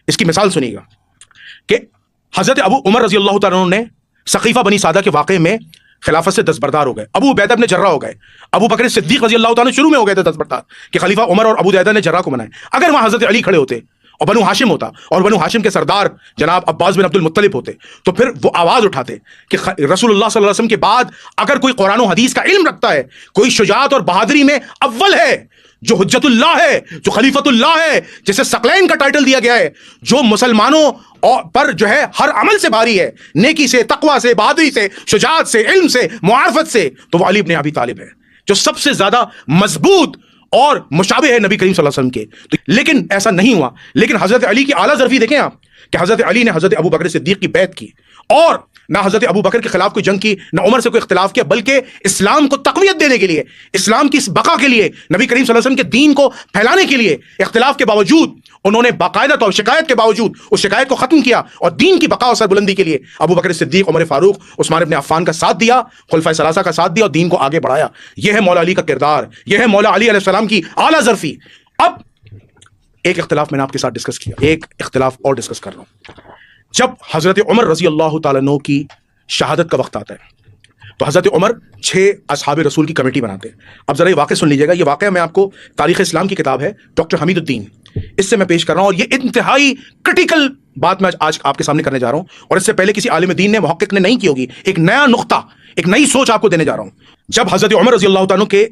اس کی مثال سنیے گا کہ حضرت ابو عمر رضی اللہ تعالیٰ عنہ نے سقیفہ بنی سعدہ کے واقعے میں خلافت سے دستبردار ہو گئے. ابو عبیدہ ابن جراح ہو گئے. ابو بکر صدیق رضی اللہ تعالیٰ شروع میں ہو گئے تھے دستبردار کہ خلیفہ عمر اور ابو عبیدہ نے جراح کو بنائے. اگر وہاں حضرت علی کھڑے ہوتے اور بنو ہاشم ہوتا اور بنو ہاشم کے سردار جناب عباس بن عبد المطلب ہوتے تو پھر وہ آواز اٹھاتے کہ رسول اللہ صلی اللہ علیہ وسلم کے بعد اگر کوئی قرآن و حدیث کا علم رکھتا ہے, کوئی شجاعت اور بہادری میں اول ہے, جو حجت اللہ ہے, جو خلیفۃ اللہ ہے, جسے ثقلین کا ٹائٹل دیا گیا ہے, جو مسلمانوں پر جو ہے ہر عمل سے بھاری ہے, نیکی سے, تقوی سے, بہادری سے, شجاعت سے, علم سے, معرفت سے, تو وہ علی بن ابی طالب ہے, جو سب سے زیادہ مضبوط اور مشابہ ہے نبی کریم صلی اللہ علیہ وسلم کے. لیکن ایسا نہیں ہوا. لیکن حضرت علی کی اعلیٰ ظرفی دیکھیں آپ کہ حضرت علی نے حضرت ابو بکر صدیق کی بیعت کی, اور نہ حضرت ابو بکر کے خلاف کوئی جنگ کی, نہ عمر سے کوئی اختلاف کیا, بلکہ اسلام کو تقویت دینے کے لیے, اسلام کی اس بقا کے لیے, نبی کریم صلی اللہ علیہ وسلم کے دین کو پھیلانے کے لیے اختلاف کے باوجود انہوں نے باقاعدہ طور شکایت کے باوجود اس شکایت کو ختم کیا, اور دین کی بقا اور سربلندی کے لیے ابو بکر صدیق, عمر فاروق, عثمان ابن عفان کا ساتھ دیا, خلفائے ثلاثہ کا ساتھ دیا, اور دین کو آگے بڑھایا. یہ ہے مولا علی کا کردار, یہ ہے مولا علی علیہ السلام کی اعلیٰ ظرفی. اب ایک اختلاف میں نے آپ کے ساتھ ڈسکس کیا, ایک اختلاف اور ڈسکس کر رہا ہوں. جب حضرت عمر رضی اللہ تعالیٰ عنہ کی شہادت کا وقت آتا ہے تو حضرت عمر 6 اصحاب رسول کی کمیٹی بناتے ہیں. اب ذرا یہ واقعہ سن لیجیے گا. یہ واقعہ میں آپ کو تاریخ اسلام کی کتاب ہے ڈاکٹر حمید الدین, اس سے میں پیش کر رہا ہوں, اور یہ انتہائی کرٹیکل بات میں آج آپ کے سامنے کرنے جا رہا ہوں, اور اس سے پہلے کسی عالم دین نے, محقق نے نہیں کی ہوگی. ایک نیا نقطہ, ایک نئی سوچ آپ کو دینے جا رہا ہوں. جب حضرت عمر رضی اللہ تعالیٰ کے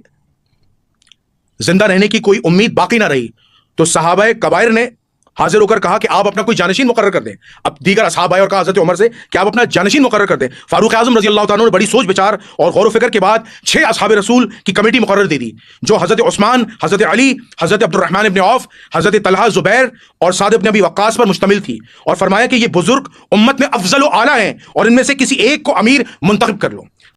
زندہ رہنے کی کوئی امید باقی نہ رہی تو صحابہ کبائر نے حاضر ہو کر کہا کہ آپ اپنا کوئی جانشین مقرر کر دیں. اب دیگر اصحاب آئے اور کہا حضرت عمر سے کہ آپ اپنا جانشین مقرر کر دیں. فاروق اعظم رضی اللہ تعالیٰ نے بڑی سوچ بچار اور غور و فکر کے بعد 6 اصحاب رسول کی کمیٹی مقرر دے دی, جو حضرت عثمان, حضرت علی, حضرت عبد الرحمن ابن عوف, حضرت طلحہ, زبیر اور سعد ابن ابی وقاص پر مشتمل تھی, اور فرمایا کہ یہ بزرگ امت میں افضل و اعلیٰ ہیں, اور ان میں سے کسی ایک کو امیر منتخب کر لو.